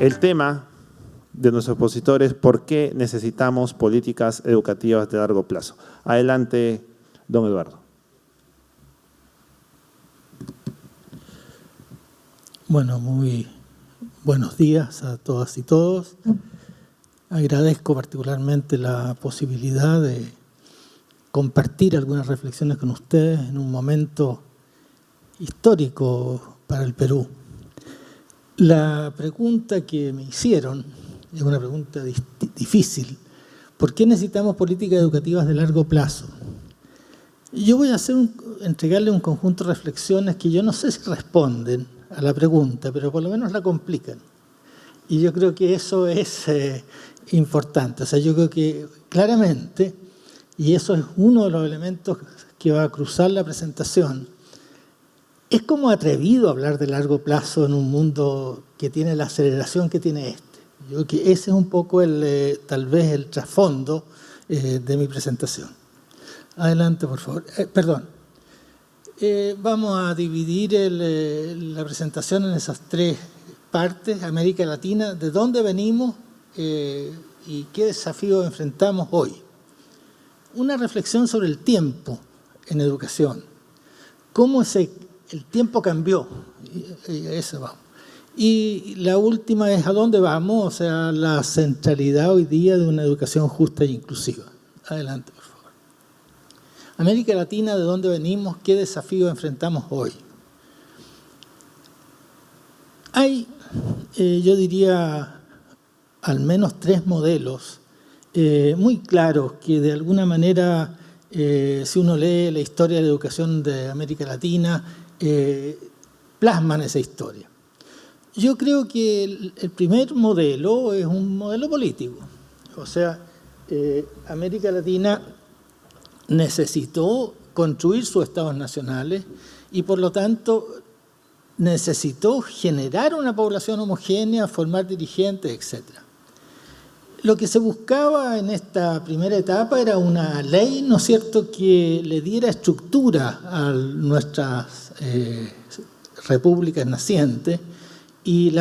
El tema de nuestros expositores, ¿por qué necesitamos políticas educativas de largo plazo? Adelante, don Eduardo. Bueno, muy buenos días a todas y todos. Agradezco particularmente la posibilidad de compartir algunas reflexiones con ustedes en un momento histórico para el Perú. La pregunta que me hicieron es una pregunta difícil. ¿Por qué necesitamos políticas educativas de largo plazo? Yo voy a entregarle un conjunto de reflexiones que yo no sé si responden a la pregunta, pero por lo menos la complican. Y yo creo que eso es importante. O sea, yo creo que claramente, y eso es uno de los elementos que va a cruzar la presentación, es como atrevido hablar de largo plazo en un mundo que tiene la aceleración que tiene este. Yo creo que ese es un poco tal vez el trasfondo de mi presentación. Adelante, por favor. Perdón. Vamos a dividir la presentación en esas tres partes. América Latina, de dónde venimos y qué desafíos enfrentamos hoy. Una reflexión sobre el tiempo en educación. Cómo el tiempo cambió. Eso vamos. Y la última es a dónde vamos, o sea, la centralidad hoy día de una educación justa e inclusiva. Adelante, por favor. América Latina, ¿de dónde venimos? ¿Qué desafíos enfrentamos hoy? Hay, yo diría, al menos tres modelos muy claros que de alguna manera, si uno lee la historia de la educación de América Latina, plasman esa historia. Yo creo que el primer modelo es un modelo político. O sea, América Latina necesitó construir sus estados nacionales y por lo tanto necesitó generar una población homogénea, formar dirigentes, etc. Lo que se buscaba en esta primera etapa era una ley, ¿no es cierto?, que le diera estructura a nuestras repúblicas nacientes y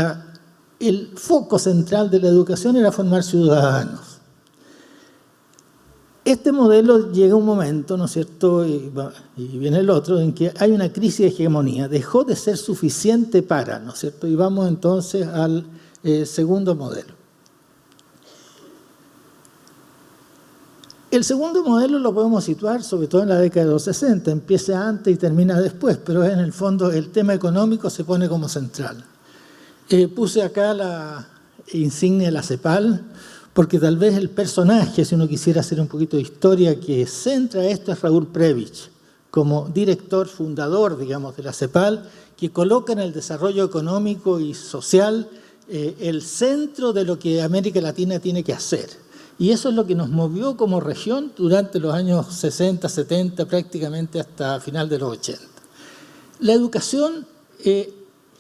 el foco central de la educación era formar ciudadanos. Este modelo llega un momento, ¿no es cierto?, y viene el otro, en que hay una crisis de hegemonía. Dejó de ser suficiente para, ¿no es cierto? Y vamos entonces al segundo modelo. El segundo modelo lo podemos situar sobre todo en la década de los 60, empieza antes y termina después, pero en el fondo el tema económico se pone como central. Puse acá la insignia de la CEPAL, porque tal vez el personaje, si uno quisiera hacer un poquito de historia, que centra esto es Raúl Prebisch, como director fundador, digamos, de la CEPAL, que coloca en el desarrollo económico y social el centro de lo que América Latina tiene que hacer. Y eso es lo que nos movió como región durante los años 60, 70, prácticamente hasta final de los 80. La educación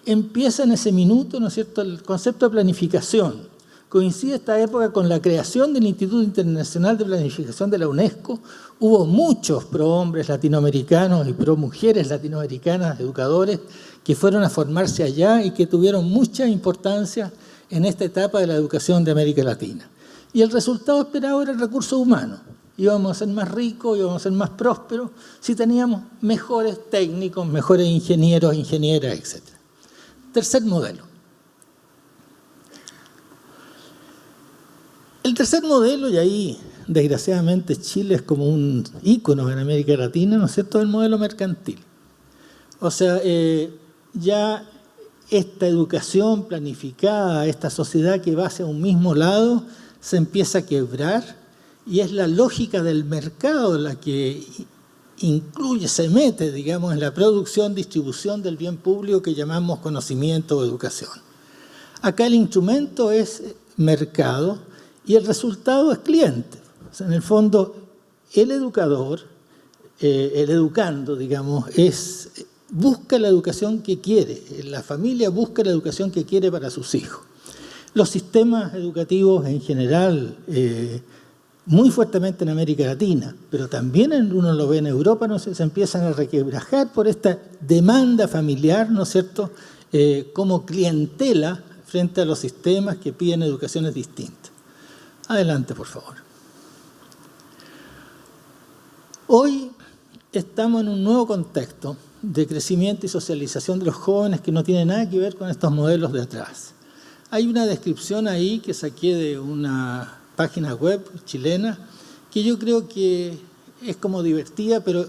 empieza en ese minuto, ¿no es cierto?, el concepto de planificación. Coincide esta época con la creación del Instituto Internacional de Planificación de la UNESCO. Hubo muchos pro-hombres latinoamericanos y pro-mujeres latinoamericanas, educadores, que fueron a formarse allá y que tuvieron mucha importancia en esta etapa de la educación de América Latina. Y el resultado esperado era el recurso humano. Íbamos a ser más ricos, íbamos a ser más prósperos si teníamos mejores técnicos, mejores ingenieros, ingenieras, etc. Tercer modelo. El tercer modelo, y ahí desgraciadamente Chile es como un ícono en América Latina, ¿no es cierto?, el modelo mercantil. O sea, ya esta educación planificada, esta sociedad que va hacia un mismo lado, se empieza a quebrar y es la lógica del mercado la que incluye, se mete, digamos, en la producción, distribución del bien público que llamamos conocimiento o educación. Acá el instrumento es mercado y el resultado es cliente. O sea, en el fondo, el educador, el educando, digamos, busca la educación que quiere, la familia busca la educación que quiere para sus hijos. Los sistemas educativos en general, muy fuertemente en América Latina, pero también uno lo ve en Europa, ¿no? Se empiezan a requebrajar por esta demanda familiar, ¿no es cierto?, como clientela frente a los sistemas que piden educaciones distintas. Adelante, por favor. Hoy estamos en un nuevo contexto de crecimiento y socialización de los jóvenes que no tiene nada que ver con estos modelos de atrás. Hay una descripción ahí que saqué de una página web chilena que yo creo que es como divertida, pero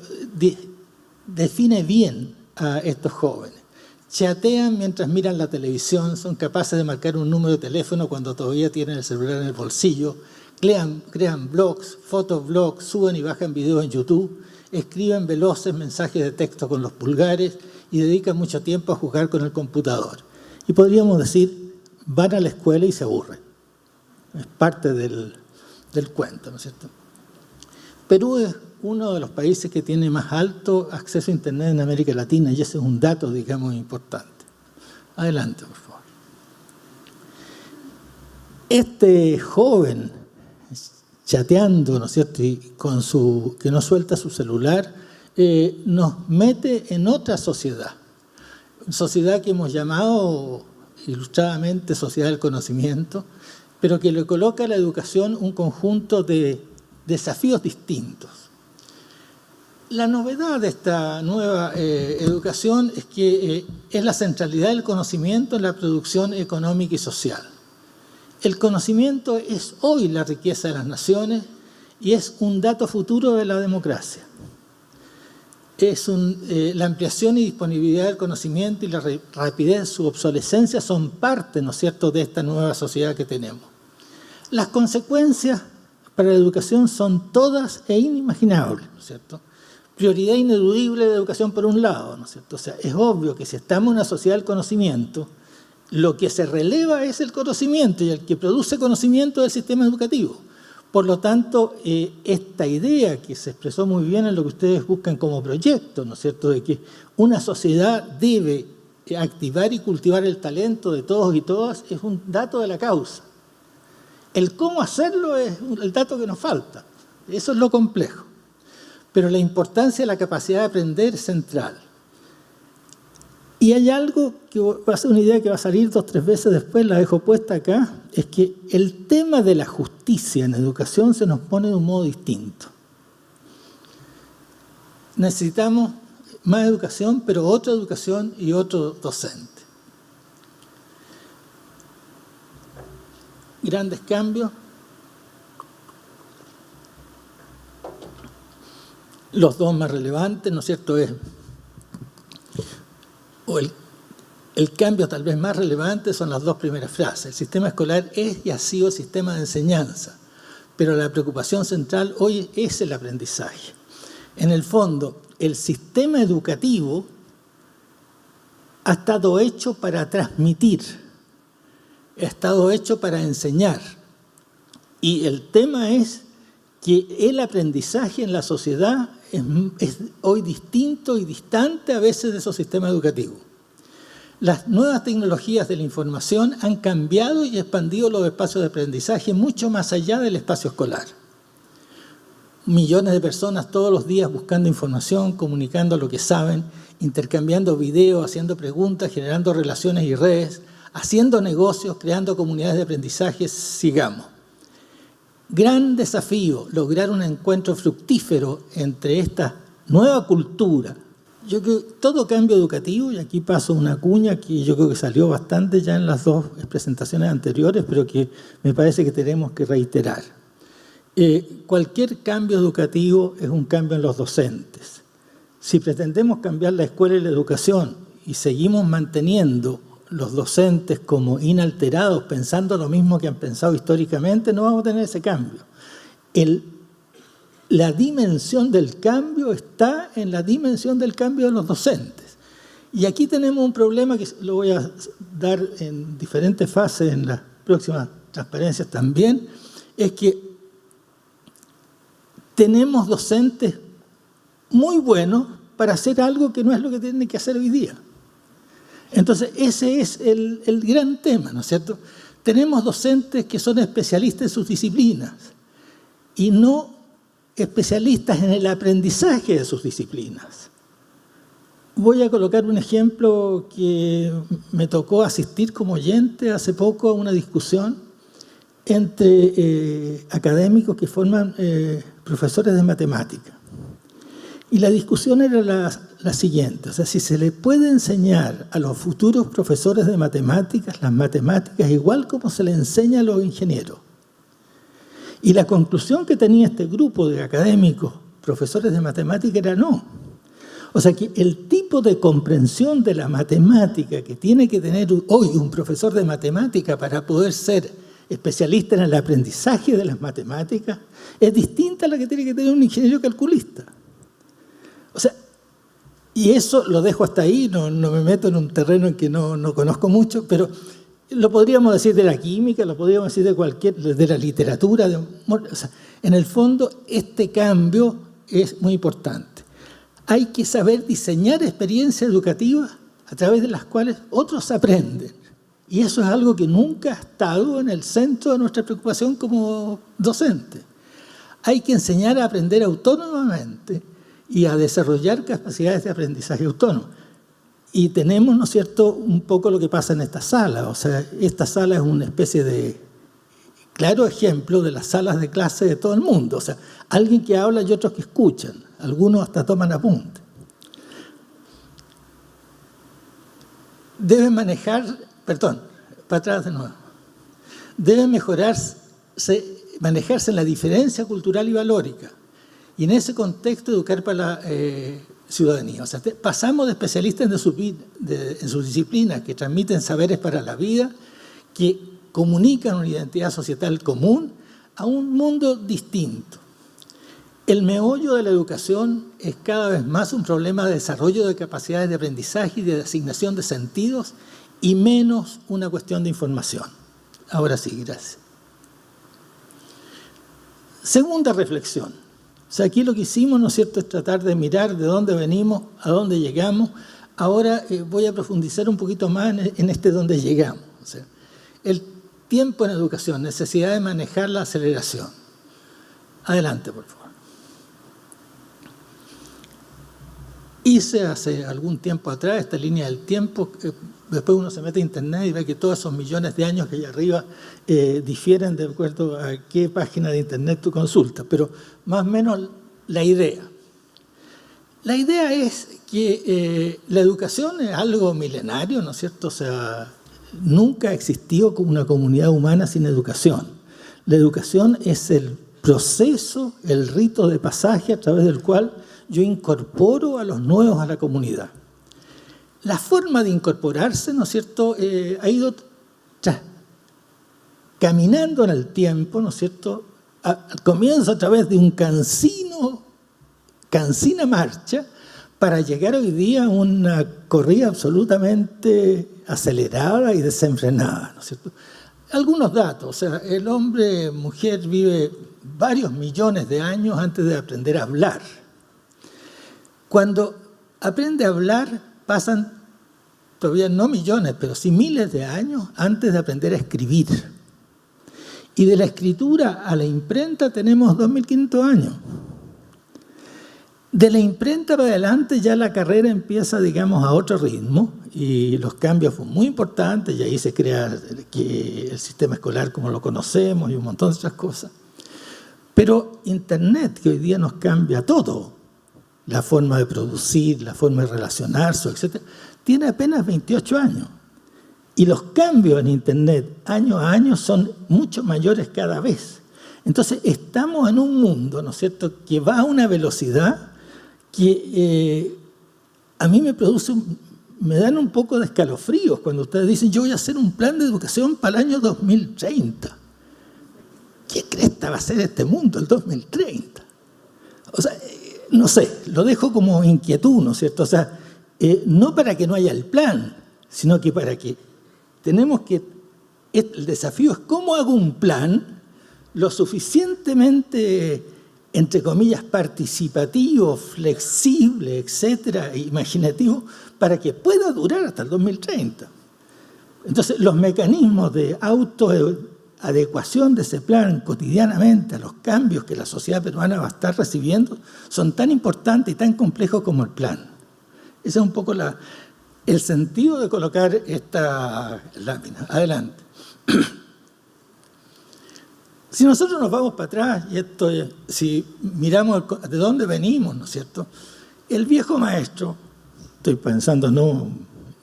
define bien a estos jóvenes. Chatean mientras miran la televisión, son capaces de marcar un número de teléfono cuando todavía tienen el celular en el bolsillo, crean blogs, fotoblogs, suben y bajan videos en YouTube, escriben veloces mensajes de texto con los pulgares y dedican mucho tiempo a jugar con el computador. Y podríamos decir, van a la escuela y se aburren. Es parte del cuento, ¿no es cierto? Perú es uno de los países que tiene más alto acceso a Internet en América Latina y ese es un dato, digamos, importante. Adelante, por favor. Este joven chateando, ¿no es cierto?, y que no suelta su celular, nos mete en otra sociedad. Sociedad que hemos llamado ilustradamente sociedad del conocimiento, pero que le coloca a la educación un conjunto de desafíos distintos. La novedad de esta nueva educación es que es la centralidad del conocimiento en la producción económica y social. El conocimiento es hoy la riqueza de las naciones y es un dato futuro de la democracia. La ampliación y disponibilidad del conocimiento y la rapidez de su obsolescencia son parte, ¿no es cierto?, de esta nueva sociedad que tenemos. Las consecuencias para la educación son todas e inimaginables, ¿no es cierto? Prioridad ineludible de educación por un lado, ¿no es cierto? O sea, es obvio que si estamos en una sociedad del conocimiento, lo que se releva es el conocimiento y el que produce conocimiento es el sistema educativo. Por lo tanto, esta idea que se expresó muy bien en lo que ustedes buscan como proyecto, ¿no es cierto?, de que una sociedad debe activar y cultivar el talento de todos y todas, es un dato de la causa. El cómo hacerlo es el dato que nos falta. Eso es lo complejo. Pero la importancia de la capacidad de aprender es central. Y hay algo que va a ser una idea que va a salir 2 o 3 veces después, la dejo puesta acá, es que el tema de la justicia en educación se nos pone de un modo distinto. Necesitamos más educación, pero otra educación y otro docente. Grandes cambios. Los dos más relevantes, ¿no es cierto?, el cambio tal vez más relevante son las 2 primeras frases. El sistema escolar es y ha sido el sistema de enseñanza, pero la preocupación central hoy es el aprendizaje. En el fondo, el sistema educativo ha estado hecho para transmitir, ha estado hecho para enseñar. Y el tema es que el aprendizaje en la sociedad es hoy distinto y distante a veces de esos sistemas educativos. Las nuevas tecnologías de la información han cambiado y expandido los espacios de aprendizaje mucho más allá del espacio escolar. Millones de personas todos los días buscando información, comunicando lo que saben, intercambiando videos, haciendo preguntas, generando relaciones y redes, haciendo negocios, creando comunidades de aprendizaje, sigamos. Gran desafío, lograr un encuentro fructífero entre esta nueva cultura. Yo creo que todo cambio educativo, y aquí paso una cuña que yo creo que salió bastante ya en las 2 presentaciones anteriores, pero que me parece que tenemos que reiterar. Cualquier cambio educativo es un cambio en los docentes. Si pretendemos cambiar la escuela y la educación y seguimos manteniendo los docentes como inalterados, pensando lo mismo que han pensado históricamente, no vamos a tener ese cambio. La dimensión del cambio está en la dimensión del cambio de los docentes. Y aquí tenemos un problema que lo voy a dar en diferentes fases en las próximas transparencias también, es que tenemos docentes muy buenos para hacer algo que no es lo que tienen que hacer hoy día. Entonces, ese es el gran tema, ¿no es cierto? Tenemos docentes que son especialistas en sus disciplinas y no especialistas en el aprendizaje de sus disciplinas. Voy a colocar un ejemplo que me tocó asistir como oyente hace poco a una discusión entre académicos que forman profesores de matemáticas. Y la discusión era la siguiente, o sea, si se le puede enseñar a los futuros profesores de matemáticas las matemáticas igual como se le enseña a los ingenieros. Y la conclusión que tenía este grupo de académicos, profesores de matemáticas, era no. O sea que el tipo de comprensión de la matemática que tiene que tener hoy un profesor de matemática para poder ser especialista en el aprendizaje de las matemáticas es distinta a la que tiene que tener un ingeniero calculista. O sea, y eso lo dejo hasta ahí, no me meto en un terreno en que no conozco mucho, pero lo podríamos decir de la química, lo podríamos decir de la literatura. O sea, en el fondo, este cambio es muy importante. Hay que saber diseñar experiencias educativas a través de las cuales otros aprenden. Y eso es algo que nunca ha estado en el centro de nuestra preocupación como docente. Hay que enseñar a aprender autónomamente y a desarrollar capacidades de aprendizaje autónomo. Y tenemos, ¿no es cierto?, un poco lo que pasa en esta sala. O sea, esta sala es una especie de claro ejemplo de las salas de clase de todo el mundo. O sea, alguien que habla y otros que escuchan. Algunos hasta toman apunte. Deben manejarse manejarse en la diferencia cultural y valórica. Y en ese contexto educar para la ciudadanía. O sea, pasamos de especialistas en sus disciplinas que transmiten saberes para la vida, que comunican una identidad societal común, a un mundo distinto. El meollo de la educación es cada vez más un problema de desarrollo de capacidades de aprendizaje y de asignación de sentidos y menos una cuestión de información. Ahora sí, gracias. Segunda reflexión. O sea, aquí lo que hicimos, ¿no es cierto?, es tratar de mirar de dónde venimos, a dónde llegamos. Ahora voy a profundizar un poquito más en este dónde llegamos. O sea, el tiempo en educación, necesidad de manejar la aceleración. Adelante, por favor. Hice hace algún tiempo atrás esta línea del tiempo. Después uno se mete a internet y ve que todos esos millones de años que hay arriba difieren de acuerdo a qué página de internet tú consultas, pero más o menos la idea. La idea es que la educación es algo milenario, ¿no es cierto? O sea, nunca ha existido como una comunidad humana sin educación. La educación es el proceso, el rito de pasaje a través del cual yo incorporo a los nuevos a la comunidad. La forma de incorporarse, ¿no es cierto?, ha ido caminando en el tiempo, ¿no es cierto?, al comienzo a través de un cansina marcha para llegar hoy día a una corrida absolutamente acelerada y desenfrenada, ¿no es cierto? Algunos datos, o sea, el hombre, mujer vive varios millones de años antes de aprender a hablar. Cuando aprende a hablar, pasan todavía no millones, pero sí miles de años antes de aprender a escribir. Y de la escritura a la imprenta tenemos 2.500 años. De la imprenta para adelante ya la carrera empieza, digamos, a otro ritmo y los cambios fueron muy importantes y ahí se crea el sistema escolar como lo conocemos y un montón de otras cosas. Pero Internet, que hoy día nos cambia todo, la forma de producir, la forma de relacionarse, etc., tiene apenas 28 años. Y los cambios en Internet año a año son mucho mayores cada vez. Entonces estamos en un mundo, ¿no es cierto?, que va a una velocidad que a mí me dan un poco de escalofríos cuando ustedes dicen yo voy a hacer un plan de educación para el año 2030. ¿Qué cresta va a ser este mundo el 2030? O sea, no sé, lo dejo como inquietud, ¿no es cierto? O sea, no para que no haya el plan, sino que para que el desafío es cómo hago un plan lo suficientemente, entre comillas, participativo, flexible, etcétera, imaginativo, para que pueda durar hasta el 2030. Entonces, los mecanismos de autoadecuación de ese plan cotidianamente a los cambios que la sociedad peruana va a estar recibiendo son tan importantes y tan complejos como el plan. Ese es un poco el sentido de colocar esta lámina. Adelante. Si nosotros nos vamos para atrás, y esto es, si miramos de dónde venimos, ¿no es cierto? El viejo maestro, estoy pensando no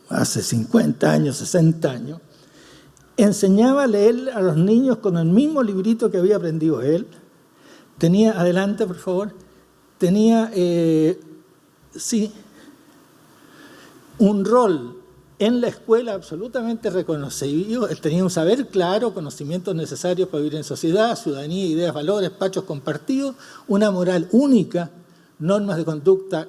hace 50 años, 60 años, enseñaba a leer a los niños con el mismo librito que había aprendido él. Tenía, adelante por favor, tenía, un rol en la escuela absolutamente reconocido. Él tenía un saber claro, conocimientos necesarios para vivir en sociedad, ciudadanía, ideas, valores, pachos compartidos, una moral única, normas de conducta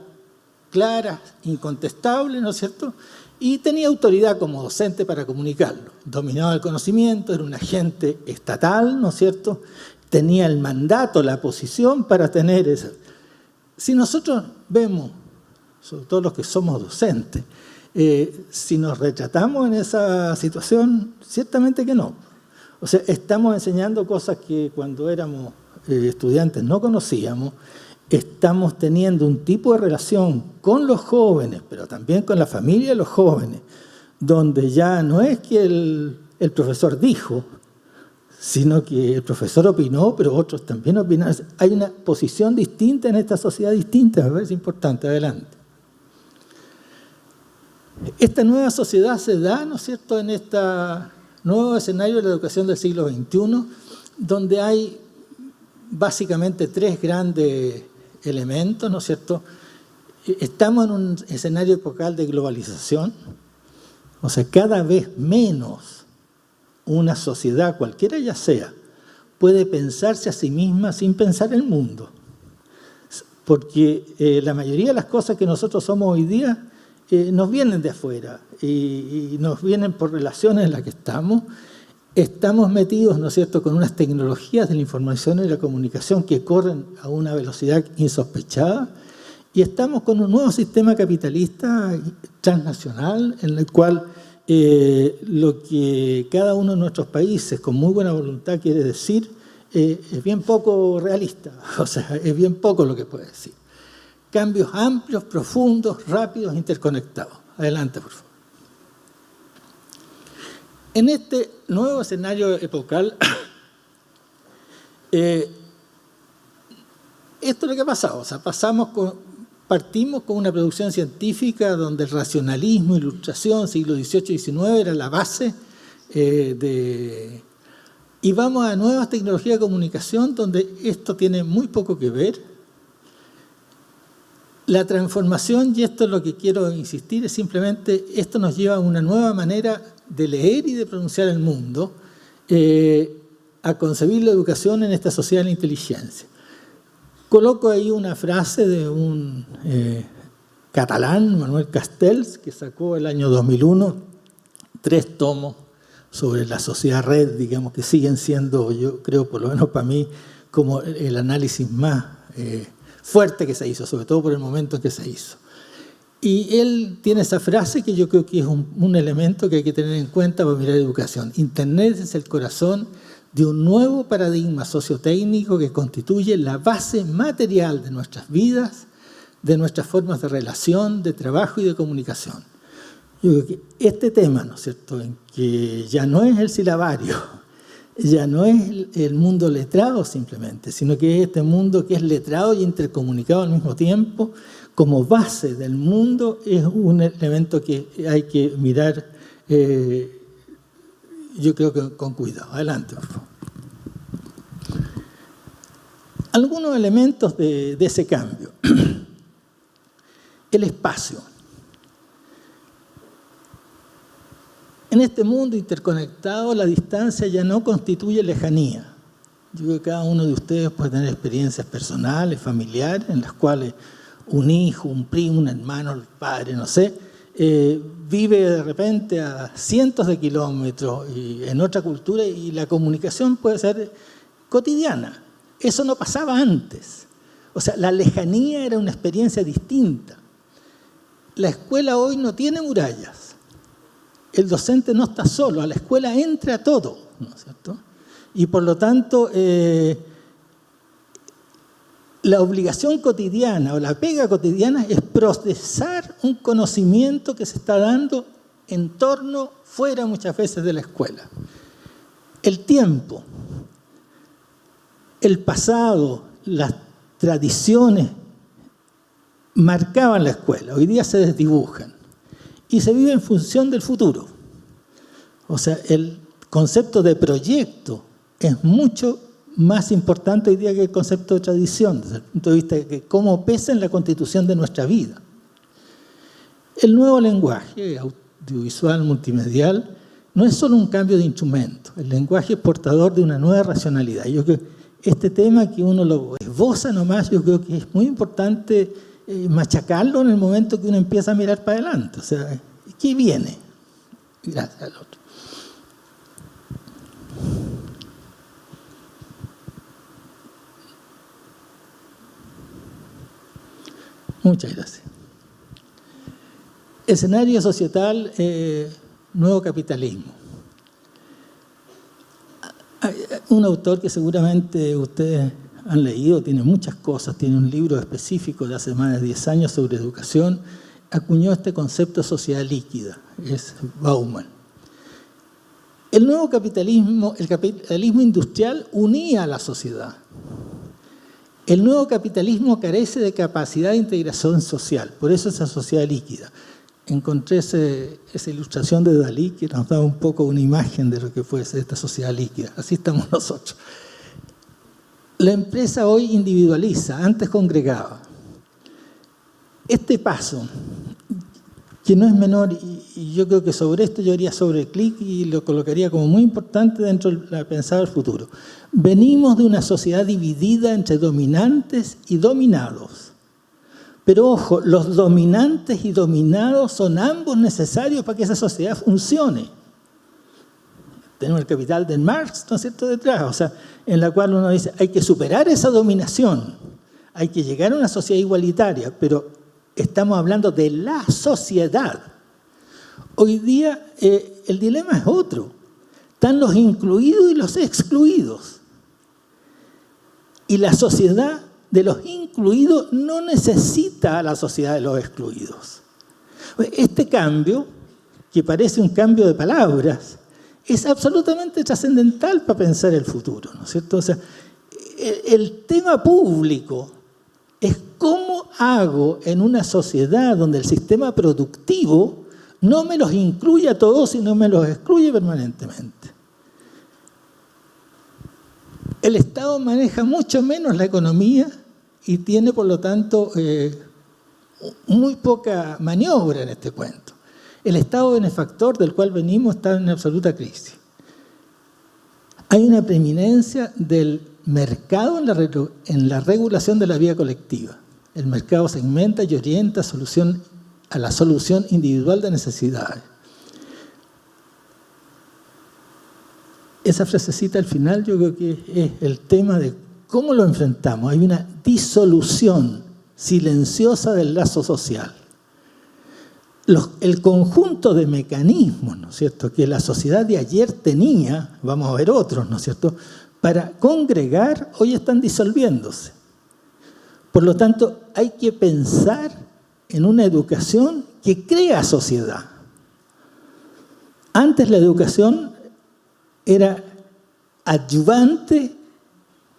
claras, incontestables, ¿no es cierto? Y tenía autoridad como docente para comunicarlo. Dominaba el conocimiento, era un agente estatal, ¿no es cierto? Tenía el mandato, la posición para tener eso. Si nosotros vemos, sobre todo los que somos docentes, si nos retratamos en esa situación, ciertamente que no. O sea, estamos enseñando cosas que cuando éramos estudiantes no conocíamos, estamos teniendo un tipo de relación con los jóvenes, pero también con la familia de los jóvenes, donde ya no es que el profesor dijo, sino que el profesor opinó, pero otros también opinaron. Hay una posición distinta en esta sociedad distinta, me parece importante. Adelante. Esta nueva sociedad se da, ¿no es cierto?, en este nuevo escenario de la educación del siglo XXI, donde hay básicamente tres grandes elementos, ¿no es cierto? Estamos en un escenario epocal de globalización, o sea, cada vez menos una sociedad, cualquiera ya sea, puede pensarse a sí misma sin pensar el mundo. Porque la mayoría de las cosas que nosotros somos hoy día nos vienen de afuera y nos vienen por relaciones en las que estamos. Estamos metidos, ¿no es cierto?, con unas tecnologías de la información y la comunicación que corren a una velocidad insospechada y estamos con un nuevo sistema capitalista transnacional en el cual lo que cada uno de nuestros países con muy buena voluntad quiere decir es bien poco realista, o sea, es bien poco lo que puede decir. Cambios amplios, profundos, rápidos, interconectados. Adelante, por favor. En este nuevo escenario epocal, esto es lo que ha pasado. O sea, partimos con una producción científica donde el racionalismo, ilustración, siglo XVIII y XIX era la base y vamos a nuevas tecnologías de comunicación donde esto tiene muy poco que ver. La transformación, y esto es lo que quiero insistir, es simplemente esto nos lleva a una nueva manera de leer y de pronunciar el mundo, a concebir la educación en esta sociedad de la inteligencia. Coloco ahí una frase de un catalán, Manuel Castells, que sacó el año 2001 3 tomos sobre la sociedad red, digamos, que siguen siendo, yo creo, por lo menos para mí, como el análisis más fuerte que se hizo, sobre todo por el momento en que se hizo. Y él tiene esa frase que yo creo que es un elemento que hay que tener en cuenta para mirar educación. Internet es el corazón de un nuevo paradigma sociotécnico que constituye la base material de nuestras vidas, de nuestras formas de relación, de trabajo y de comunicación. Yo creo que este tema, ¿no es cierto?, en que ya no es el silabario, ya no es el mundo letrado simplemente, sino que es este mundo que es letrado y intercomunicado al mismo tiempo, como base del mundo, es un elemento que hay que mirar, yo creo que con cuidado. Adelante, por favor. Algunos elementos de ese cambio. El espacio. En este mundo interconectado, la distancia ya no constituye lejanía. Yo creo que cada uno de ustedes puede tener experiencias personales, familiares, en las cuales un hijo, un primo, un hermano, el padre, no sé, vive de repente a cientos de kilómetros y en otra cultura y la comunicación puede ser cotidiana. Eso no pasaba antes. O sea, la lejanía era una experiencia distinta. La escuela hoy no tiene murallas. El docente no está solo, a la escuela entra todo, ¿no es cierto? Y por lo tanto, la obligación cotidiana o la pega cotidiana es procesar un conocimiento que se está dando en torno, fuera muchas veces de la escuela. El tiempo, el pasado, las tradiciones marcaban la escuela, hoy día se desdibujan y se vive en función del futuro. O sea, el concepto de proyecto es mucho más importante hoy día que el concepto de tradición, desde el punto de vista de cómo pesa en la constitución de nuestra vida. El nuevo lenguaje audiovisual, multimedial, no es solo un cambio de instrumento. El lenguaje es portador de una nueva racionalidad. Yo creo que este tema que uno lo esboza nomás, yo creo que es muy importante machacarlo en el momento que uno empieza a mirar para adelante. O sea, ¿qué viene? Gracias al otro. Muchas gracias. Escenario societal, nuevo capitalismo. Hay un autor que seguramente ustedes han leído, tiene muchas cosas, tiene un libro específico de hace más de 10 años sobre educación, acuñó este concepto de sociedad líquida, es Bauman. El nuevo capitalismo, el capitalismo industrial unía a la sociedad. El nuevo capitalismo carece de capacidad de integración social, por eso esa sociedad líquida. Encontré esa ilustración de Dalí que nos da un poco una imagen de lo que puede ser esta sociedad líquida. Así estamos nosotros. La empresa hoy individualiza, antes congregaba. Este paso, que no es menor, y yo creo que sobre esto yo haría sobre clic y lo colocaría como muy importante dentro de pensar el futuro. Venimos de una sociedad dividida entre dominantes y dominados. Pero ojo, los dominantes y dominados son ambos necesarios para que esa sociedad funcione. Tenemos el capital de Marx, ¿no es cierto?, detrás, o sea, en la cual uno dice, hay que superar esa dominación, hay que llegar a una sociedad igualitaria, pero estamos hablando de la sociedad. Hoy día el dilema es otro. Están los incluidos y los excluidos. Y la sociedad de los incluidos no necesita a la sociedad de los excluidos. Este cambio, que parece un cambio de palabras, es absolutamente trascendental para pensar el futuro, ¿no es cierto? O sea, el tema público es cómo hago en una sociedad donde el sistema productivo no me los incluye a todos, sino me los excluye permanentemente. El Estado maneja mucho menos la economía y tiene, por lo tanto, muy poca maniobra en este cuento. El Estado benefactor del cual venimos está en absoluta crisis. Hay una preeminencia del mercado en la regulación de la vía colectiva. El mercado segmenta y orienta a la solución individual de necesidades. Esa frasecita al final yo creo que es el tema de cómo lo enfrentamos. Hay una disolución silenciosa del lazo social. El conjunto de mecanismos, ¿no es cierto?, que la sociedad de ayer tenía, vamos a ver otros, ¿no es cierto?, para congregar, hoy están disolviéndose. Por lo tanto, hay que pensar en una educación que crea sociedad. Antes la educación era adyuvante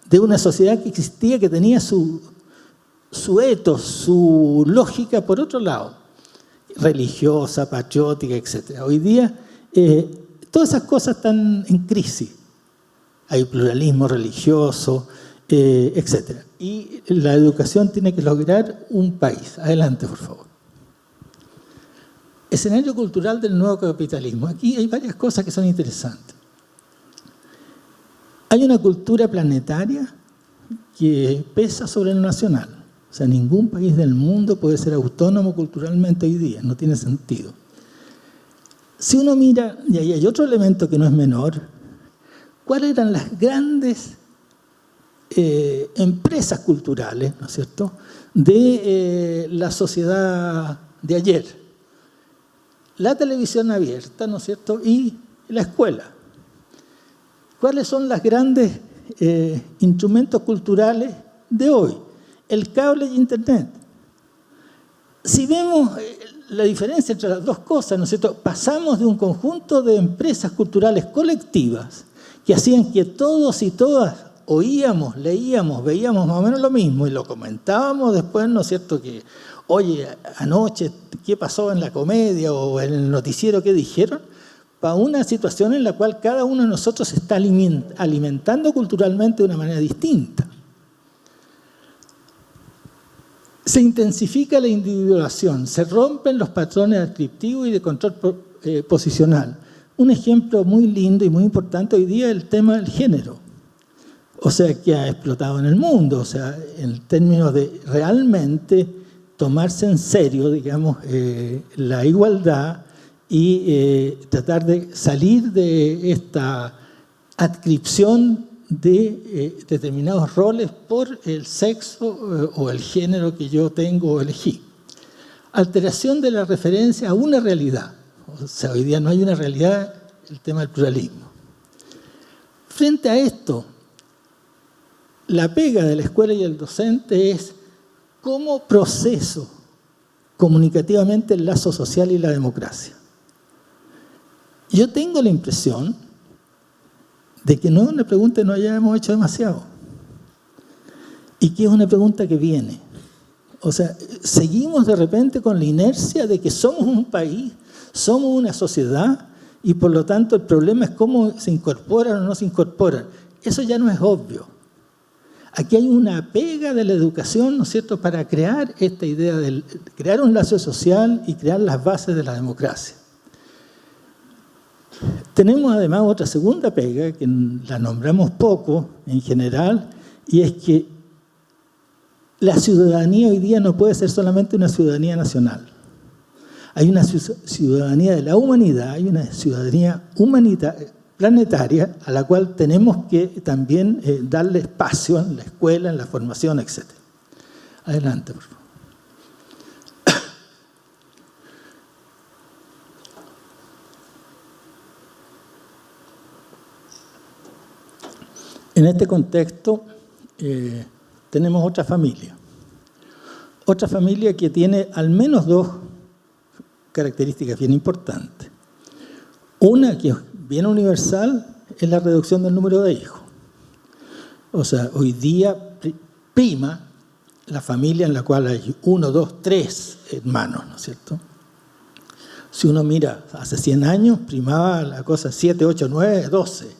de una sociedad que existía, que tenía su etos, su lógica por otro lado, religiosa, patriótica, etc. Hoy día todas esas cosas están en crisis. Hay pluralismo religioso, etc. Y la educación tiene que lograr un país. Adelante, por favor. Escenario cultural del nuevo capitalismo. Aquí hay varias cosas que son interesantes. Hay una cultura planetaria que pesa sobre lo nacional. O sea, ningún país del mundo puede ser autónomo culturalmente hoy día, no tiene sentido. Si uno mira, y ahí hay otro elemento que no es menor, ¿cuáles eran las grandes empresas culturales, ¿no es cierto?, de la sociedad de ayer? La televisión abierta, ¿no es cierto?, y la escuela. ¿Cuáles son los grandes instrumentos culturales de hoy? el cable y Internet. Si vemos la diferencia entre las dos cosas, ¿no es cierto?, pasamos de un conjunto de empresas culturales colectivas que hacían que todos y todas oíamos, leíamos, veíamos más o menos lo mismo y lo comentábamos después, ¿no es cierto?, que, oye, anoche, ¿qué pasó en la comedia o en el noticiero, qué dijeron? Para una situación en la cual cada uno de nosotros se está alimentando culturalmente de una manera distinta. Se intensifica la individuación, se rompen los patrones adscriptivos y de control posicional. Un ejemplo muy lindo y muy importante hoy día es el tema del género. O sea, que ha explotado en el mundo, o sea, en términos de realmente tomarse en serio, digamos, la igualdad y tratar de salir de esta adscripción de determinados roles por el sexo o el género que yo tengo o elegí. Alteración de la referencia a una realidad. O sea, hoy día no hay una realidad, el tema del pluralismo. Frente a esto, la pega de la escuela y el docente es cómo proceso comunicativamente el lazo social y la democracia. Yo tengo la impresión de que no es una pregunta que no hayamos hecho demasiado y que es una pregunta que viene. O sea, seguimos de repente con la inercia de que somos un país, somos una sociedad y por lo tanto el problema es cómo se incorporan o no se incorporan. Eso ya no es obvio. Aquí hay una pega de la educación, ¿no es cierto?, para crear esta idea de crear un lazo social y crear las bases de la democracia. Tenemos además otra segunda pega, que la nombramos poco en general, y es que la ciudadanía hoy día no puede ser solamente una ciudadanía nacional. Hay una ciudadanía de la humanidad, hay una ciudadanía planetaria a la cual tenemos que también darle espacio en la escuela, en la formación, etc. Adelante, por favor. En este contexto tenemos otra familia que tiene al menos dos características bien importantes. Una que es bien universal es la reducción del número de hijos. O sea, hoy día prima la familia en la cual hay 1, 2, 3 hermanos, ¿no es cierto? Si uno mira, hace 100 años primaba la cosa 7, 8, 9, 12.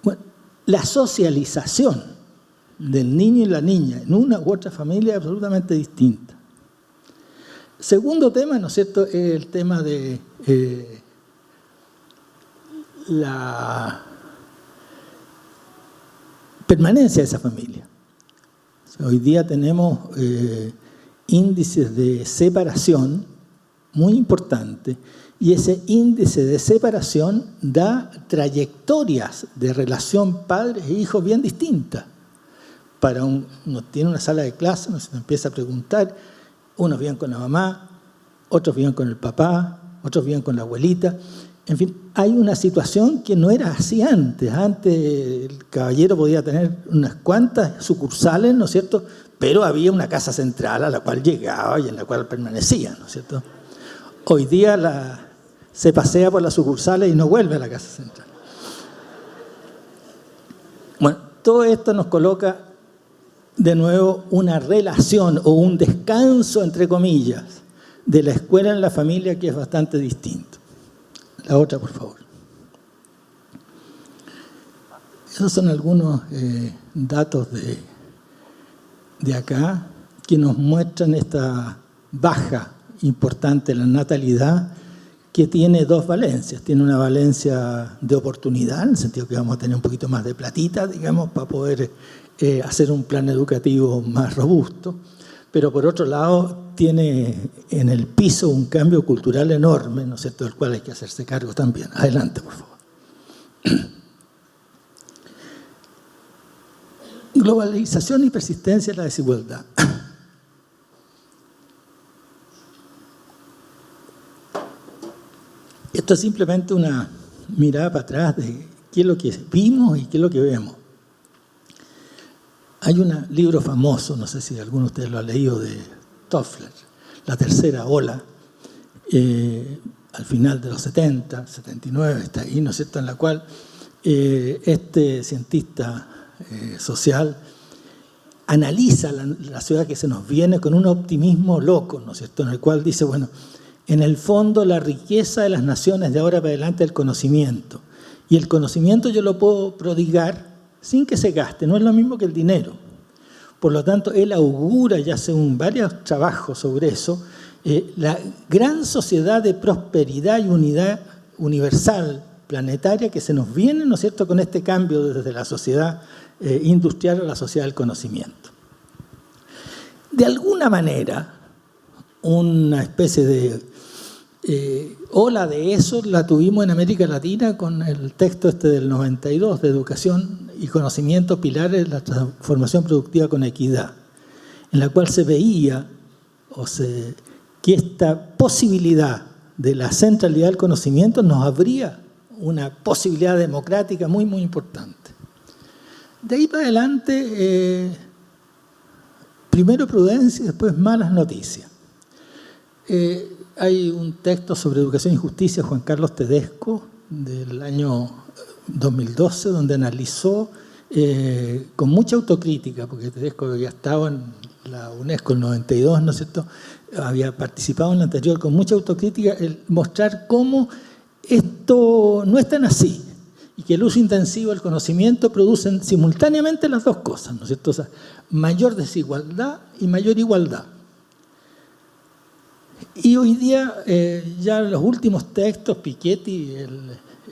Bueno, la socialización del niño y la niña en una u otra familia es absolutamente distinta. Segundo tema, ¿no es cierto?, es el tema de la permanencia de esa familia. O sea, hoy día tenemos índices de separación muy importantes y ese índice de separación da trayectorias de relación padres e hijos bien distintas. Para uno tiene una sala de clase, uno se empieza a preguntar, unos viven con la mamá, otros viven con el papá, otros viven con la abuelita. En fin, hay una situación que no era así antes. Antes el caballero podía tener unas cuantas sucursales, ¿no es cierto?, pero había una casa central a la cual llegaba y en la cual permanecía, ¿no es cierto? Hoy día se pasea por las sucursales y no vuelve a la casa central. Bueno, todo esto nos coloca de nuevo una relación o un descanso, entre comillas, de la escuela en la familia que es bastante distinto. La otra, por favor. Esos son algunos datos de acá que nos muestran esta baja importante en la natalidad que tiene dos valencias. Tiene una valencia de oportunidad, en el sentido que vamos a tener un poquito más de platita, digamos, para poder hacer un plan educativo más robusto, pero por otro lado tiene en el piso un cambio cultural enorme, ¿no es cierto?, del cual hay que hacerse cargo también. Adelante, por favor. Globalización y persistencia de la desigualdad. Esto es simplemente una mirada para atrás de qué es lo que vimos y qué es lo que vemos. Hay un libro famoso, no sé si alguno de ustedes lo ha leído, de Toffler, La tercera ola, al final de los 70, 79, está ahí, ¿no es cierto?, en la cual este cientista social analiza la ciudad que se nos viene con un optimismo loco, ¿no es cierto?, en el cual dice, bueno, en el fondo la riqueza de las naciones de ahora para adelante es el conocimiento. Y el conocimiento yo lo puedo prodigar sin que se gaste, no es lo mismo que el dinero. Por lo tanto, él augura, ya hace varios trabajos sobre eso, la gran sociedad de prosperidad y unidad universal, planetaria, que se nos viene, ¿no es cierto?, con este cambio desde la sociedad industrial a la sociedad del conocimiento. De alguna manera, una especie de ola de eso la tuvimos en América Latina con el texto del 92 de Educación y Conocimiento, Pilares de la Transformación Productiva con Equidad, en la cual se veía que esta posibilidad de la centralidad del conocimiento nos abría una posibilidad democrática muy, muy importante. De ahí para adelante, primero prudencia y después malas noticias. Hay un texto sobre educación y justicia, Juan Carlos Tedesco, del año 2012, donde analizó con mucha autocrítica, porque Tedesco había estado en la UNESCO en el 92, ¿no es cierto?, había participado en la anterior, con mucha autocrítica, el mostrar cómo esto no es tan así, y que el uso intensivo del conocimiento producen simultáneamente las dos cosas, ¿no es cierto?, o sea, mayor desigualdad y mayor igualdad. Y hoy día, ya en los últimos textos, Piketty, el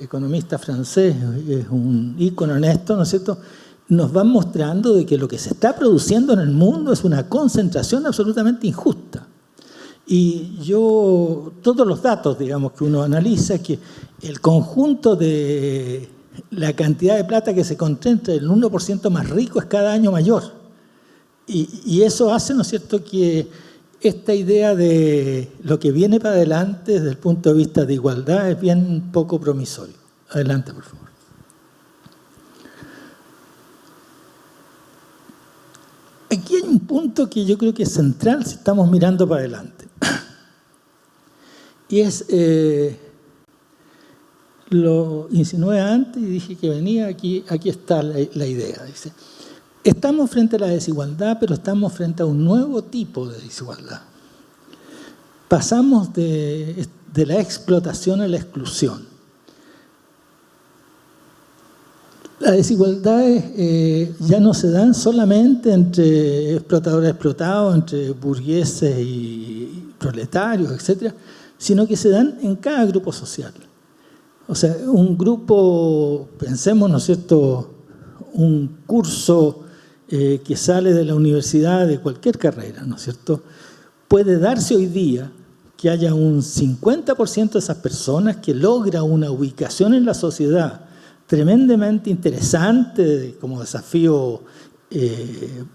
economista francés, es un ícono en esto, ¿no es cierto?, nos van mostrando de que lo que se está produciendo en el mundo es una concentración absolutamente injusta. Y todos los datos, digamos, que uno analiza, que el conjunto de la cantidad de plata que se concentra en el 1% más rico es cada año mayor. Y eso hace, ¿no es cierto?, que esta idea de lo que viene para adelante desde el punto de vista de igualdad es bien poco promisorio. Adelante, por favor. Aquí hay un punto que yo creo que es central si estamos mirando para adelante. Y es, lo insinué antes y dije que venía, aquí está la idea. Dice, estamos frente a la desigualdad, pero estamos frente a un nuevo tipo de desigualdad. Pasamos de la explotación a la exclusión. Las desigualdades ya no se dan solamente entre explotadores explotados, entre burgueses y proletarios, etcétera, sino que se dan en cada grupo social. O sea, un grupo, pensemos, ¿no es cierto?, un curso que sale de la universidad de cualquier carrera, ¿no es cierto?, puede darse hoy día que haya un 50% de esas personas que logra una ubicación en la sociedad tremendamente interesante como desafío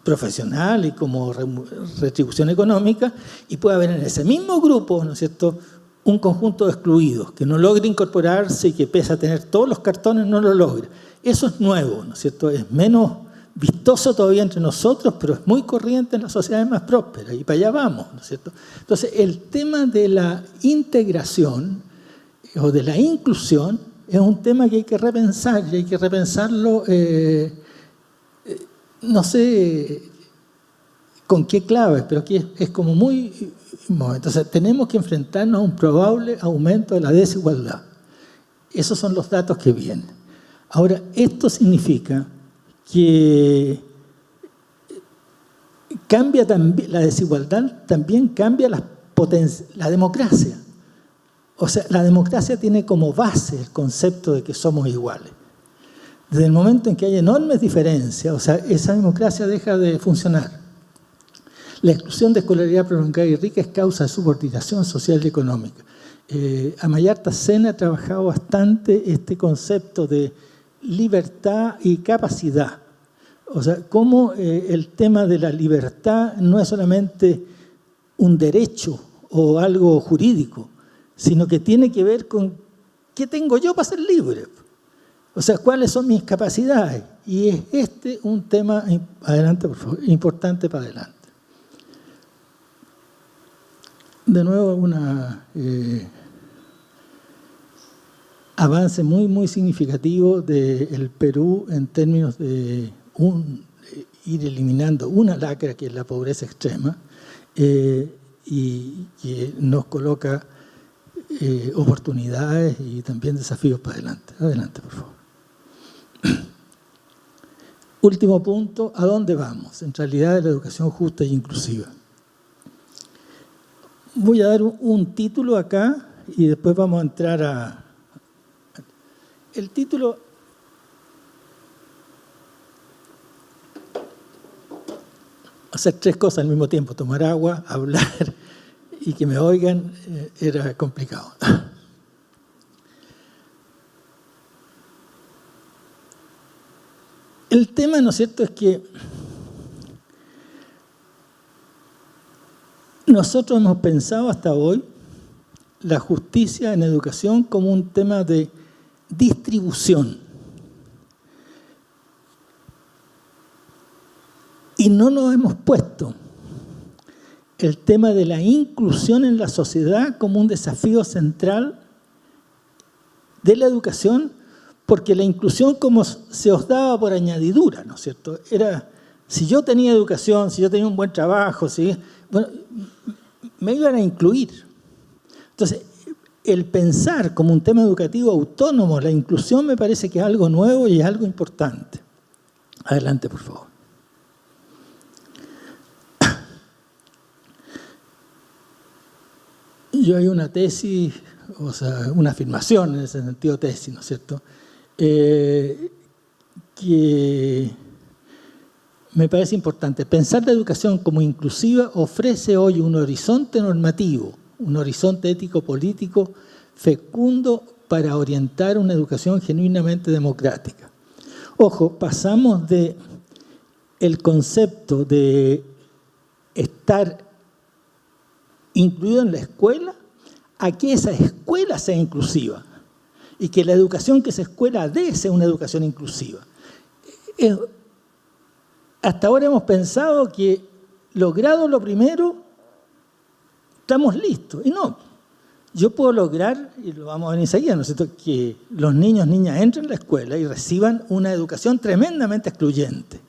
profesional y como retribución económica, y puede haber en ese mismo grupo, ¿no es cierto?, un conjunto de excluidos que no logra incorporarse y que pese a tener todos los cartones no lo logra. Eso es nuevo, ¿no es cierto?, es menos vistoso todavía entre nosotros, pero es muy corriente en las sociedades más prósperas, y para allá vamos, ¿no es cierto? Entonces, el tema de la integración o de la inclusión es un tema que hay que repensar, y hay que repensarlo, no sé con qué claves, pero aquí es como muy... Entonces, tenemos que enfrentarnos a un probable aumento de la desigualdad. Esos son los datos que vienen. Ahora, esto significa que cambia también, la desigualdad también cambia la democracia. O sea, la democracia tiene como base el concepto de que somos iguales. Desde el momento en que hay enormes diferencias, o sea, esa democracia deja de funcionar. La exclusión de escolaridad prolongada y rica es causa de subordinación social y económica. Amayarta Sen ha trabajado bastante este concepto de libertad y capacidad. O sea, cómo el tema de la libertad no es solamente un derecho o algo jurídico, sino que tiene que ver con qué tengo yo para ser libre. O sea, ¿cuáles son mis capacidades? Y es este un tema, adelante por favor, importante para adelante. De nuevo, un avance muy significativo del Perú en términos de ir eliminando una lacra que es la pobreza extrema y que nos coloca oportunidades y también desafíos para adelante. Adelante, por favor. Último punto, ¿a dónde vamos? Centralidad de la educación justa e inclusiva. Voy a dar un título acá y después vamos a entrar a... El título... Hacer tres cosas al mismo tiempo, tomar agua, hablar y que me oigan, era complicado. El tema, ¿no es cierto?, es que nosotros hemos pensado hasta hoy la justicia en educación como un tema de distribución. Y no nos hemos puesto el tema de la inclusión en la sociedad como un desafío central de la educación, porque la inclusión como se os daba por añadidura, ¿no es cierto? Era, si yo tenía educación, si yo tenía un buen trabajo, bueno, me iban a incluir. Entonces, el pensar como un tema educativo autónomo, la inclusión me parece que es algo nuevo y es algo importante. Adelante, por favor. Yo hay una tesis, o sea, una afirmación en ese sentido tesis, ¿no es cierto?, que me parece importante. Pensar la educación como inclusiva ofrece hoy un horizonte normativo, un horizonte ético-político fecundo para orientar una educación genuinamente democrática. Ojo, pasamos de el concepto de estar incluido en la escuela a que esa escuela sea inclusiva y que la educación que esa escuela dé sea una educación inclusiva. Hasta ahora hemos pensado que logrado lo primero, estamos listos. Y no, yo puedo lograr, y lo vamos a ver enseguida, ¿no es cierto?, que los niños, niñas entren a la escuela y reciban una educación tremendamente excluyente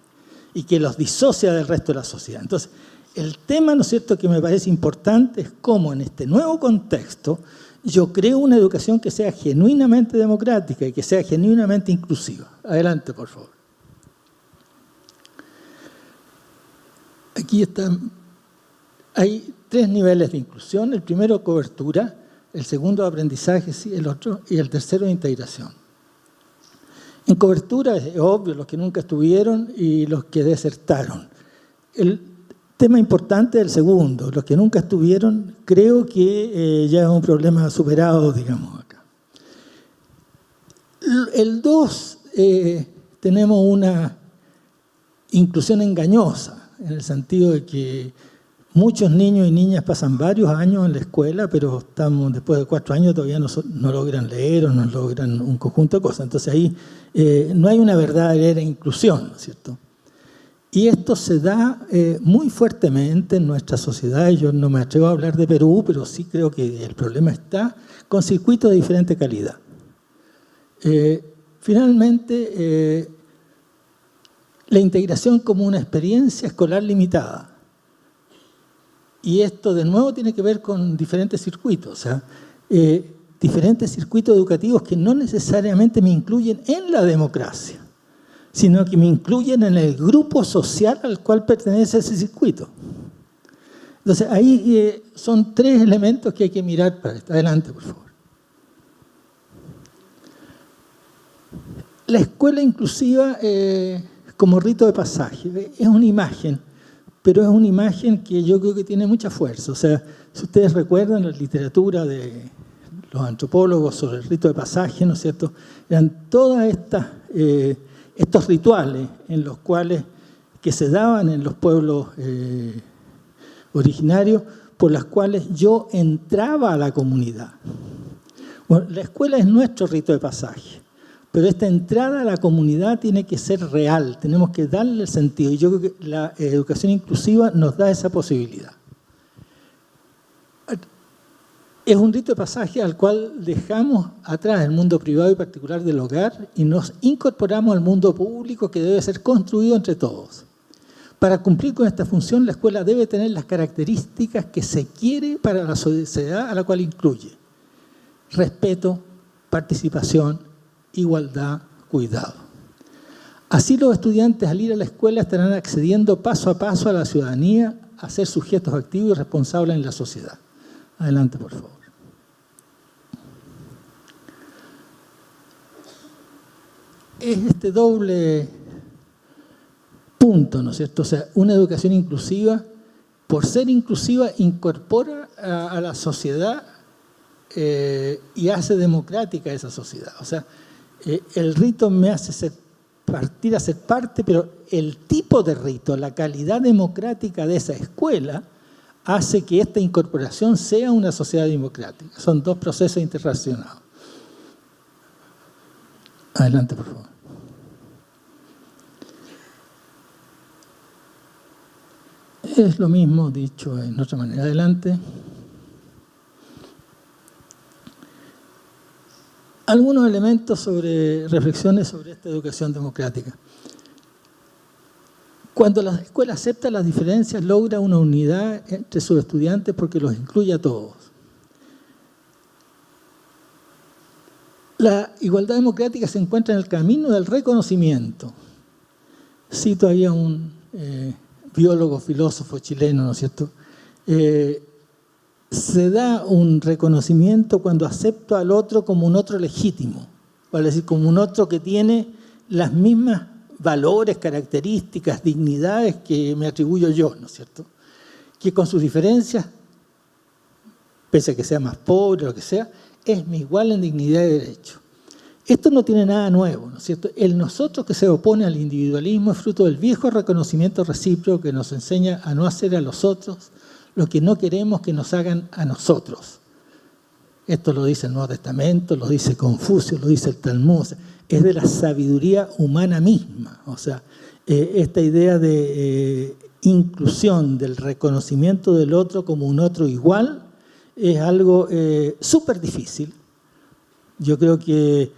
y que los disocia del resto de la sociedad. Entonces, el tema, ¿no es cierto?, que me parece importante es cómo en este nuevo contexto yo creo una educación que sea genuinamente democrática y que sea genuinamente inclusiva. Adelante, por favor. Aquí están, hay tres niveles de inclusión. El primero, cobertura. El segundo, aprendizaje, sí, el otro, y el tercero, integración. En cobertura es obvio, los que nunca estuvieron y los que desertaron. El tema importante es el segundo, los que nunca estuvieron, creo que ya es un problema superado, digamos, acá. El 2, tenemos una inclusión engañosa, en el sentido de que muchos niños y niñas pasan varios años en la escuela, pero estamos después de 4 años todavía no logran leer o no logran un conjunto de cosas. Entonces ahí no hay una verdadera inclusión, ¿no es cierto? Y esto se da muy fuertemente en nuestra sociedad. Yo no me atrevo a hablar de Perú, pero sí creo que el problema está con circuitos de diferente calidad. Finalmente, la integración como una experiencia escolar limitada. Y esto de nuevo tiene que ver con diferentes circuitos, o sea, diferentes circuitos educativos que no necesariamente me incluyen en la democracia, sino que me incluyen en el grupo social al cual pertenece ese circuito. Entonces, ahí son 3 elementos que hay que mirar para esto. Adelante, por favor. La escuela inclusiva como rito de pasaje es una imagen, pero es una imagen que yo creo que tiene mucha fuerza. O sea, si ustedes recuerdan la literatura de los antropólogos sobre el rito de pasaje, ¿no es cierto?, eran todas estas... estos rituales en los cuales que se daban en los pueblos originarios, por las cuales yo entraba a la comunidad. Bueno, la escuela es nuestro rito de pasaje, Pero esta entrada a la comunidad tiene que ser real, tenemos que darle el sentido. Y yo creo que la educación inclusiva nos da esa posibilidad. Es un rito de pasaje al cual dejamos atrás el mundo privado y particular del hogar y nos incorporamos al mundo público que debe ser construido entre todos. Para cumplir con esta función, la escuela debe tener las características que se quiere para la sociedad a la cual incluye: respeto, participación, igualdad, cuidado. Así los estudiantes al ir a la escuela estarán accediendo paso a paso a la ciudadanía, a ser sujetos activos y responsables en la sociedad. Adelante, por favor. Es este doble punto, ¿no es cierto? O sea, una educación inclusiva, por ser inclusiva, incorpora a la sociedad y hace democrática esa sociedad. O sea, el rito me hace ser parte, pero el tipo de rito, la calidad democrática de esa escuela, hace que esta incorporación sea una sociedad democrática. Son dos procesos interrelacionados. Adelante, por favor. Es lo mismo dicho en otra manera. Adelante. Algunos elementos sobre reflexiones sobre esta educación democrática. Cuando la escuela acepta las diferencias, logra una unidad entre sus estudiantes porque los incluye a todos. La igualdad democrática se encuentra en el camino del reconocimiento. Cito ahí a un biólogo, filósofo chileno, ¿no es cierto? Se da un reconocimiento cuando acepto al otro como un otro legítimo, vale decir, como un otro que tiene las mismas valores, características, dignidades que me atribuyo yo, ¿no es cierto? Que con sus diferencias, pese a que sea más pobre o lo que sea, es mi igual en dignidad y derecho. Esto no tiene nada nuevo, ¿no es cierto? El nosotros que se opone al individualismo es fruto del viejo reconocimiento recíproco que nos enseña a no hacer a los otros lo que no queremos que nos hagan a nosotros. Esto lo dice el Nuevo Testamento, lo dice Confucio, lo dice el Talmud. Es de la sabiduría humana misma. O sea, esta idea de inclusión, del reconocimiento del otro como un otro igual, es algo súper difícil. Yo creo que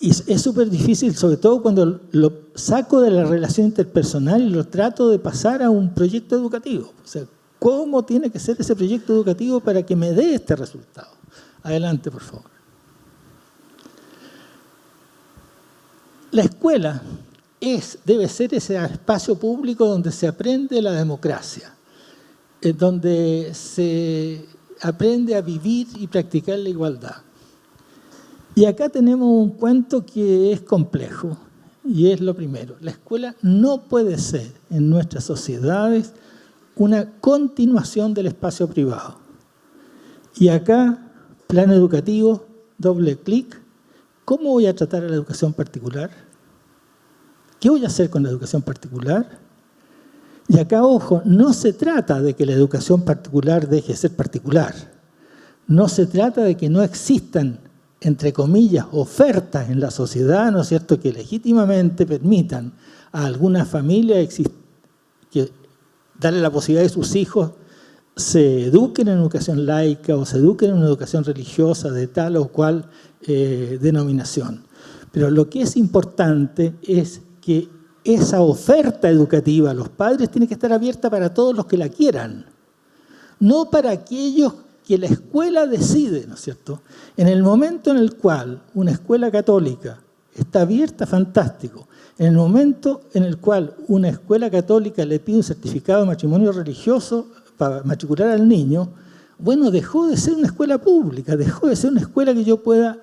es súper difícil, sobre todo cuando lo saco de la relación interpersonal y lo trato de pasar a un proyecto educativo. O sea, ¿cómo tiene que ser ese proyecto educativo para que me dé este resultado? Adelante, por favor. La escuela debe ser ese espacio público donde se aprende la democracia, donde se aprende a vivir y practicar la igualdad. Y acá tenemos un cuento que es complejo, y es lo primero. La escuela no puede ser en nuestras sociedades una continuación del espacio privado. Y acá, plan educativo, doble clic. ¿Cómo voy a tratar a la educación particular? ¿Qué voy a hacer con la educación particular? Y acá, ojo, no se trata de que la educación particular deje de ser particular. No se trata de que no existan, entre comillas, ofertas en la sociedad, ¿no es cierto?, que legítimamente permitan a alguna familia que darle la posibilidad de que sus hijos se eduquen en educación laica o se eduquen en una educación religiosa de tal o cual denominación. Pero lo que es importante es que esa oferta educativa a los padres tiene que estar abierta para todos los que la quieran, no para aquellos que la escuela decide, ¿no es cierto? En el momento en el cual una escuela católica está abierta, fantástico. En el momento en el cual una escuela católica le pide un certificado de matrimonio religioso para matricular al niño, bueno, dejó de ser una escuela pública, dejó de ser una escuela que yo pueda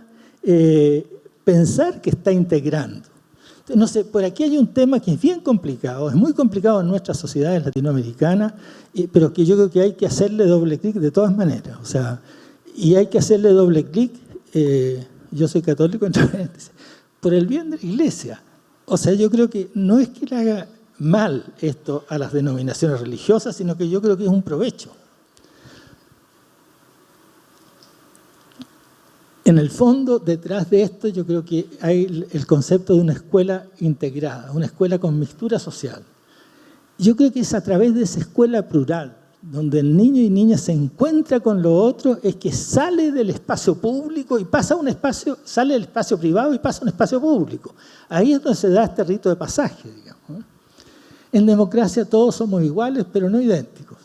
pensar que está integrando. Entonces, no sé, por aquí hay un tema que es bien complicado, es muy complicado en nuestras sociedades latinoamericanas, pero que yo creo que hay que hacerle doble clic de todas maneras. O sea, y hay que hacerle doble clic, yo soy católico, entre paréntesis, por el bien de la iglesia. O sea, yo creo que no es que le haga mal esto a las denominaciones religiosas, sino que yo creo que es un provecho. En el fondo, detrás de esto, yo creo que hay el concepto de una escuela integrada, una escuela con mixtura social. Yo creo que es a través de esa escuela plural, donde el niño y niña se encuentra con lo otro, es que sale del espacio público y pasa a un espacio, sale del espacio privado y pasa a un espacio público. Ahí es donde se da este rito de pasaje, digamos. En democracia todos somos iguales, pero no idénticos.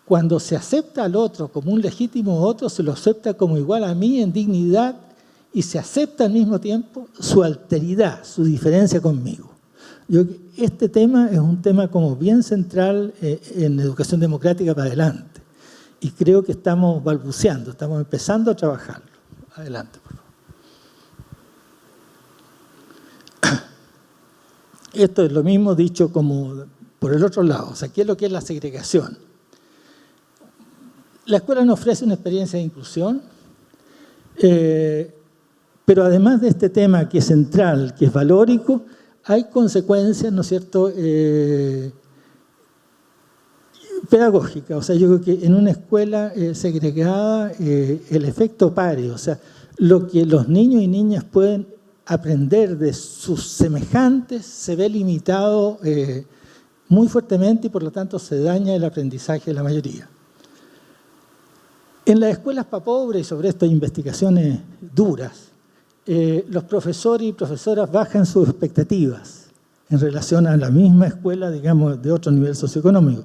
Cuando se acepta al otro como un legítimo otro, se lo acepta como igual a mí en dignidad y se acepta al mismo tiempo su alteridad, su diferencia conmigo. Este tema es un tema como bien central en educación democrática para adelante. Y creo que estamos balbuceando, estamos empezando a trabajarlo. Adelante, por favor. Esto es lo mismo dicho como por el otro lado. O sea, ¿qué es lo que es la segregación? La escuela nos ofrece una experiencia de inclusión, pero además de este tema que es central, que es valórico, hay consecuencias, ¿no es cierto?, pedagógicas. O sea, yo creo que en una escuela segregada, el efecto pares, o sea, lo que los niños y niñas pueden aprender de sus semejantes se ve limitado muy fuertemente y por lo tanto se daña el aprendizaje de la mayoría. En las escuelas para pobres, y sobre esto hay investigaciones duras, los profesores y profesoras bajan sus expectativas en relación a la misma escuela, digamos, de otro nivel socioeconómico.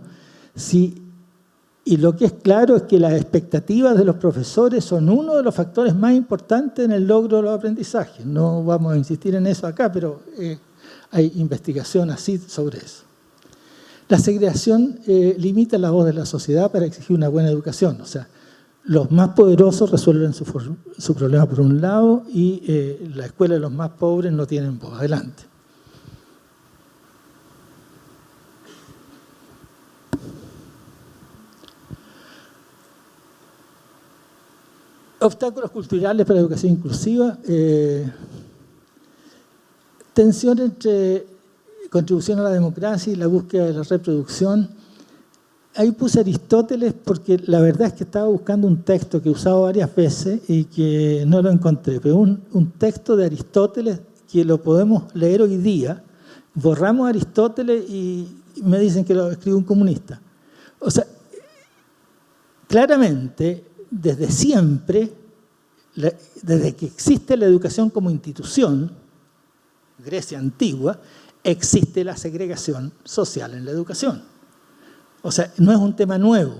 Y lo que es claro es que las expectativas de los profesores son uno de los factores más importantes en el logro de los aprendizajes. No vamos a insistir en eso acá, pero hay investigación así sobre eso. La segregación limita la voz de la sociedad para exigir una buena educación. O sea, los más poderosos resuelven su problema por un lado y la escuela de los más pobres no tienen voz. Adelante. Obstáculos culturales para la educación inclusiva. Tensión entre contribución a la democracia y la búsqueda de la reproducción. Ahí puse Aristóteles porque la verdad es que estaba buscando un texto que he usado varias veces y que no lo encontré, pero un texto de Aristóteles que lo podemos leer hoy día. Borramos a Aristóteles y me dicen que lo escribió un comunista. O sea, claramente, desde siempre, desde que existe la educación como institución, Grecia antigua, existe la segregación social en la educación. O sea, no es un tema nuevo,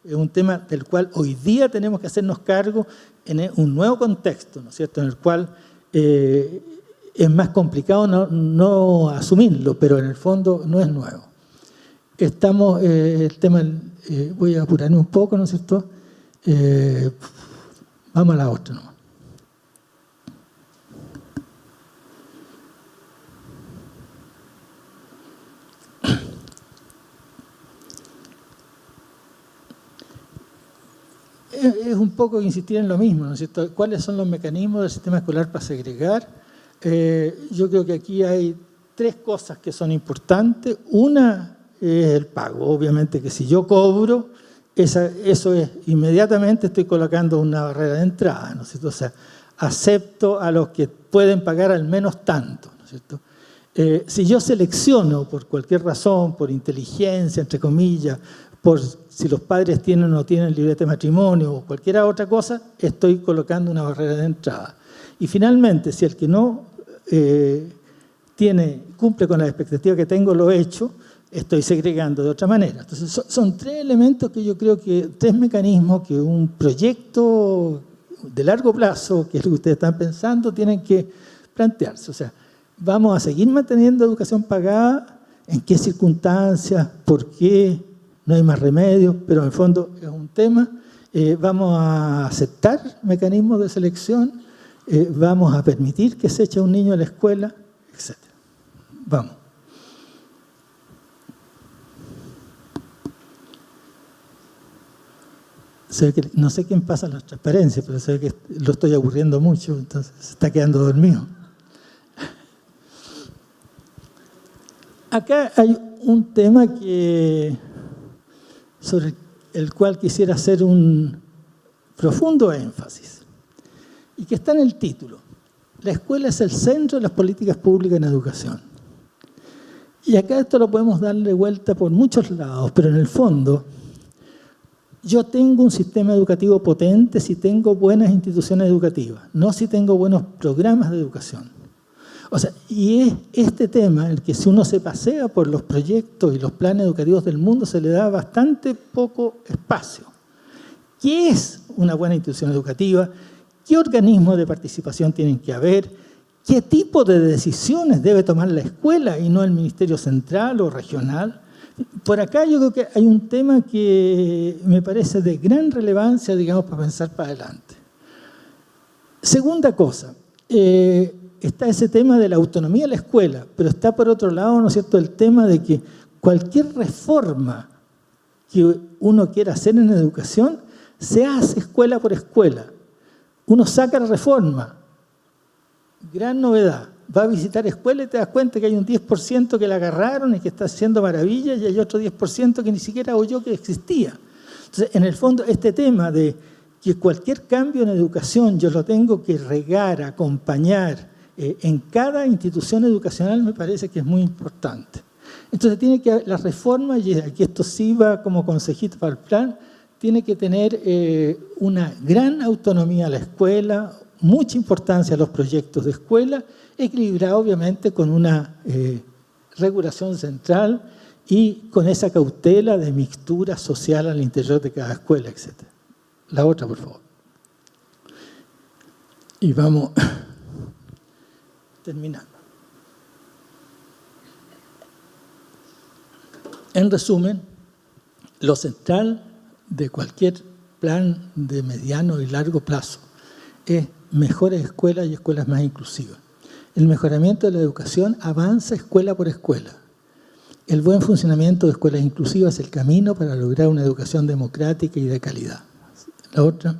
es un tema del cual hoy día tenemos que hacernos cargo en un nuevo contexto, ¿no es cierto?, en el cual es más complicado no asumirlo, pero en el fondo no es nuevo. Estamos, el tema, voy a apurarme un poco, ¿no es cierto? Vamos a la otra, ¿no? Es un poco insistir en lo mismo, ¿no es cierto? ¿Cuáles son los mecanismos del sistema escolar para segregar? Yo creo que aquí hay tres cosas que son importantes. Una es el pago. Obviamente que si yo cobro, eso es, inmediatamente estoy colocando una barrera de entrada, ¿no es cierto? O sea, acepto a los que pueden pagar al menos tanto, ¿no es cierto? Si yo selecciono por cualquier razón, por inteligencia, entre comillas, por si los padres tienen o no tienen libreta de matrimonio o cualquier otra cosa, estoy colocando una barrera de entrada. Y finalmente, si el que no cumple con la expectativa que tengo lo he hecho, estoy segregando de otra manera. Entonces, son tres elementos que yo creo que, tres mecanismos que un proyecto de largo plazo, que es lo que ustedes están pensando, tienen que plantearse. O sea, ¿vamos a seguir manteniendo educación pagada? ¿En qué circunstancias? ¿Por qué? No hay más remedio, pero en el fondo es un tema. ¿Vamos a aceptar mecanismos de selección? ¿Vamos a permitir que se eche a un niño a la escuela? Etcétera. Vamos. No sé quién pasa las transparencias, pero sé que lo estoy aburriendo mucho, entonces se está quedando dormido. Acá hay un tema sobre el cual quisiera hacer un profundo énfasis. y que está en el título. La escuela es el centro de las políticas públicas en educación. Y acá esto lo podemos darle vuelta por muchos lados, pero en el fondo yo tengo un sistema educativo potente si tengo buenas instituciones educativas, no si tengo buenos programas de educación. O sea, y es este tema el que si uno se pasea por los proyectos y los planes educativos del mundo se le da bastante poco espacio. ¿Qué es una buena institución educativa? ¿Qué organismos de participación tienen que haber? ¿Qué tipo de decisiones debe tomar la escuela y no el Ministerio Central o regional? Por acá yo creo que hay un tema que me parece de gran relevancia, digamos, para pensar para adelante. Segunda cosa, está ese tema de la autonomía de la escuela, pero está por otro lado, ¿no es cierto?, el tema de que cualquier reforma que uno quiera hacer en educación se hace escuela por escuela. Uno saca la reforma, gran novedad, va a visitar escuela y te das cuenta que hay un 10% que la agarraron y que está haciendo maravillas y hay otro 10% que ni siquiera oyó que existía. Entonces, en el fondo, este tema de que cualquier cambio en educación yo lo tengo que regar, acompañar en cada institución educacional me parece que es muy importante. Entonces, tiene que la reforma, y aquí esto sí va como consejito para el plan, tiene que tener una gran autonomía a la escuela, mucha importancia a los proyectos de escuela, equilibrado obviamente con una regulación central y con esa cautela de mixtura social al interior de cada escuela, etc. La otra, por favor. Y vamos terminando. En resumen, lo central de cualquier plan de mediano y largo plazo es mejores escuelas y escuelas más inclusivas. El mejoramiento de la educación avanza escuela por escuela. El buen funcionamiento de escuelas inclusivas es el camino para lograr una educación democrática y de calidad. La otra.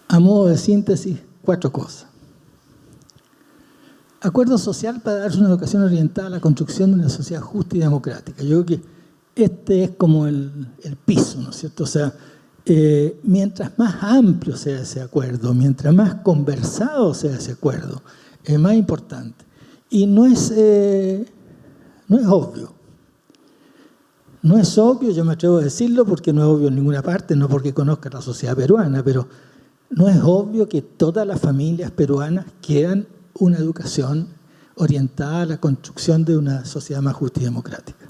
A modo de síntesis, 4 cosas. Acuerdo social para dar una educación orientada a la construcción de una sociedad justa y democrática. Yo creo que este es como el piso, ¿no es cierto? O sea, mientras más amplio sea ese acuerdo, mientras más conversado sea ese acuerdo, es más importante. Y no es obvio. No es obvio, yo me atrevo a decirlo, porque no es obvio en ninguna parte, no porque conozca la sociedad peruana, pero no es obvio que todas las familias peruanas quieran una educación orientada a la construcción de una sociedad más justa y democrática.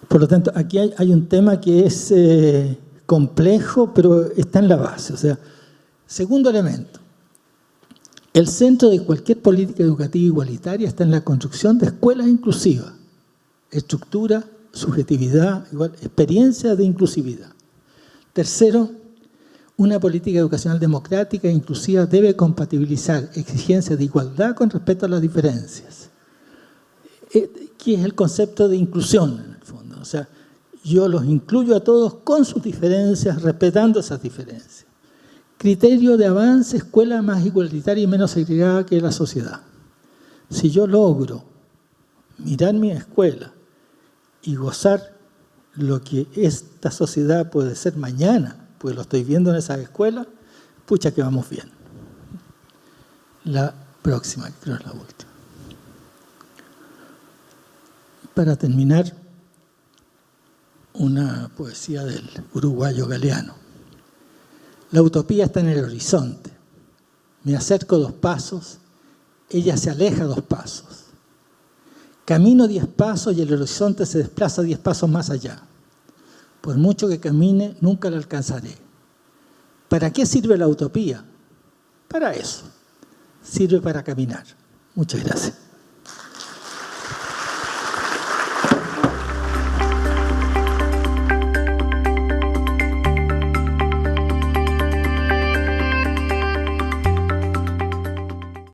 Por lo tanto, aquí hay un tema que es complejo, pero está en la base. O sea, segundo elemento, el centro de cualquier política educativa igualitaria está en la construcción de escuelas inclusivas, estructura, subjetividad, igual, experiencia de inclusividad. Tercero, una política educacional democrática e inclusiva debe compatibilizar exigencias de igualdad con respeto a las diferencias. ¿Qué es el concepto de inclusión, en el fondo? O sea, yo los incluyo a todos con sus diferencias, respetando esas diferencias. Criterio de avance, escuela más igualitaria y menos segregada que la sociedad. Si yo logro mirar mi escuela y gozar lo que esta sociedad puede ser mañana, pues lo estoy viendo en esas escuelas, pucha que vamos bien. La próxima, que creo es la última. Para terminar, una poesía del uruguayo Galeano. La utopía está en el horizonte. Me acerco 2 pasos, ella se aleja 2 pasos. Camino 10 pasos y el horizonte se desplaza 10 pasos más allá. Por mucho que camine, nunca la alcanzaré. ¿Para qué sirve la utopía? Para eso. Sirve para caminar. Muchas gracias.